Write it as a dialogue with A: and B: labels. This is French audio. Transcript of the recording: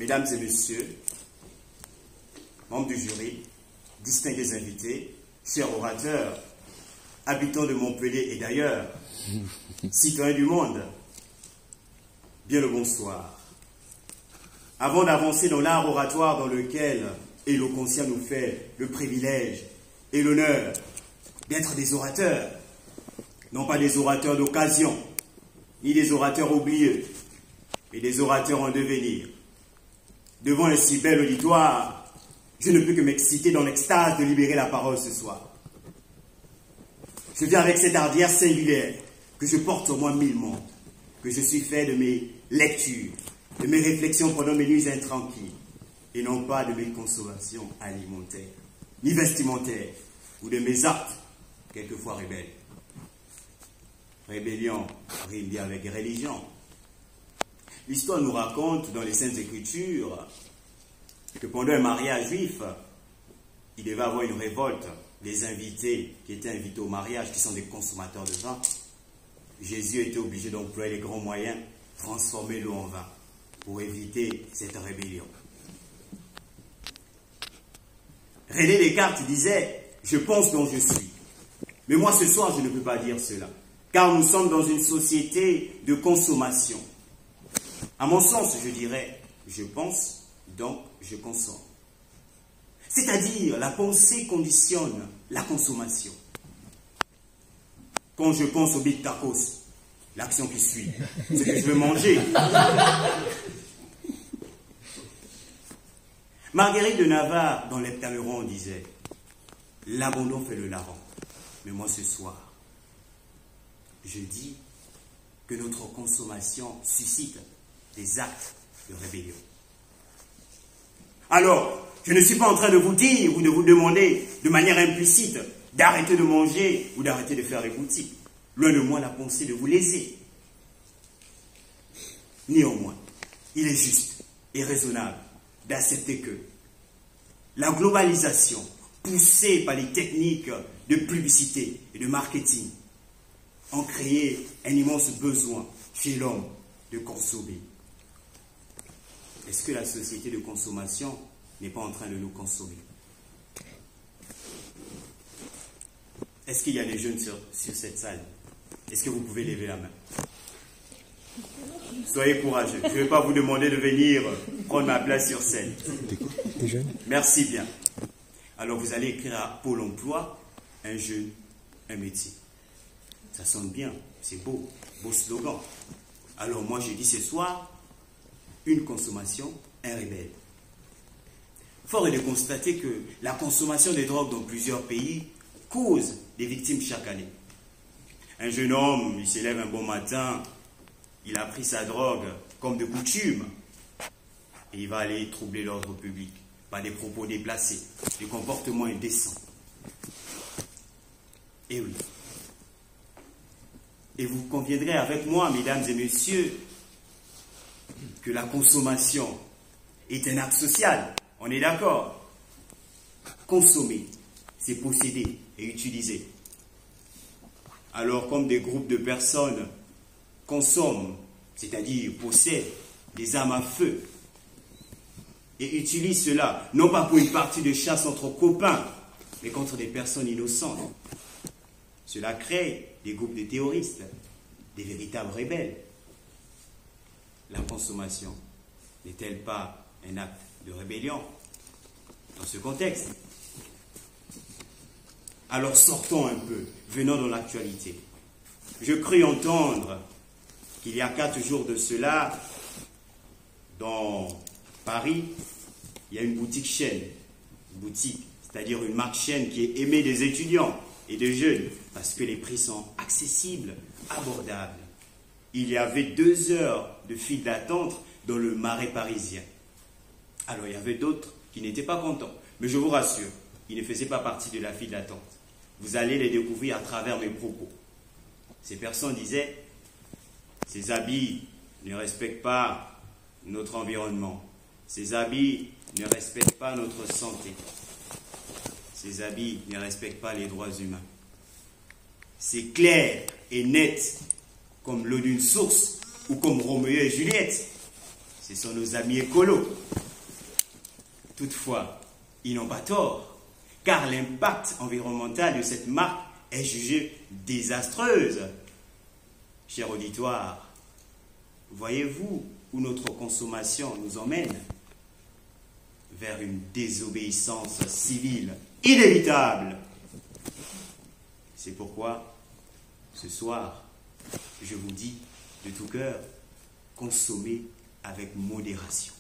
A: mesdames et messieurs, membres du jury, distingués invités, chers orateurs, habitants de Montpellier et d'ailleurs, citoyens du monde, bien le bonsoir. Avant d'avancer dans l'art oratoire dans lequel Eloquentia nous fait le privilège et l'honneur d'être des orateurs, non pas des orateurs d'occasion, ni des orateurs oublieux, mais des orateurs en devenir. Devant un si bel auditoire, je ne peux que m'exciter dans l'extase de libérer la parole ce soir. Je viens avec cette hardière singulière que je porte en moi 1000 mondes, que je suis fait de mes lectures, de mes réflexions pendant mes nuits intranquilles, et non pas de mes consommations alimentaires, ni vestimentaires, ou de mes actes, quelquefois rebelles. Rébellion rime bien avec religion. L'histoire nous raconte dans les Saintes Écritures que pendant un mariage juif, il devait avoir une révolte. Les invités qui étaient invités au mariage, qui sont des consommateurs de vin, Jésus était obligé d'employer les grands moyens, transformer l'eau en vin, pour éviter cette rébellion. René Descartes disait « Je pense dont je suis ». Mais moi ce soir, je ne peux pas dire cela, car nous sommes dans une société de consommation. À mon sens, je dirais « Je pense, donc je consomme ». C'est-à-dire, la pensée conditionne la consommation. Quand je pense au big tacos, l'action qui suit, c'est que je veux manger. Marguerite de Navarre, dans l'Heptaméron, disait « L'abandon fait le larron ». Mais moi, ce soir, je dis que notre consommation suscite des actes de rébellion. Alors, je ne suis pas en train de vous dire ou de vous demander de manière implicite d'arrêter de manger ou d'arrêter de faire les boutiques. Loin de moi la pensée de vous léser. Néanmoins, il est juste et raisonnable d'accepter que la globalisation, poussée par les techniques de publicité et de marketing, ont créé un immense besoin chez l'homme de consommer. Est-ce que la société de consommation n'est pas en train de nous consommer? Est-ce qu'il y a des jeunes sur cette salle? Est-ce que vous pouvez lever la main? Soyez courageux. Je ne vais pas vous demander de venir prendre ma place sur scène. Merci bien. Alors vous allez écrire à Pôle emploi, un jeune, un métier. Ça sonne bien, c'est beau, beau slogan. Alors moi je dis ce soir, une consommation, un rebelle. Fort est de constater que la consommation des drogues dans plusieurs pays cause des victimes chaque année. Un jeune homme, il s'élève un bon matin, il a pris sa drogue comme de coutume et il va aller troubler l'ordre public par des propos déplacés, des comportements indécents. Et oui. Et vous conviendrez avec moi, mesdames et messieurs, que la consommation est un acte social. On est d'accord? Consommer, c'est posséder et utiliser. Alors, comme des groupes de personnes consomment, c'est-à-dire possèdent des armes à feu, et utilisent cela, non pas pour une partie de chasse entre copains, mais contre des personnes innocentes, cela crée des groupes de terroristes, des véritables rebelles. La consommation n'est-elle pas un acte de rébellion dans ce contexte? Alors sortons un peu, venons dans l'actualité. Je crus entendre qu'il y a 4 jours de cela, dans Paris, il y a une boutique chaîne, c'est-à-dire une marque chaîne qui est aimée des étudiants et des jeunes, parce que les prix sont accessibles, abordables. Il y avait 2 heures de file d'attente dans le Marais parisien. Alors il y avait d'autres qui n'étaient pas contents, mais je vous rassure, ils ne faisaient pas partie de la file d'attente. Vous allez les découvrir à travers mes propos. Ces personnes disaient, ces habits ne respectent pas notre environnement. Ces habits ne respectent pas notre santé. Ces habits ne respectent pas les droits humains. C'est clair et net, comme l'eau d'une source ou comme Roméo et Juliette. Ce sont nos amis écolos. Toutefois, ils n'ont pas tort, car l'impact environnemental de cette marque est jugée désastreuse. Cher auditoire, voyez-vous où notre consommation nous emmène? Vers une désobéissance civile inévitable. C'est pourquoi, ce soir, je vous dis de tout cœur, consommez avec modération.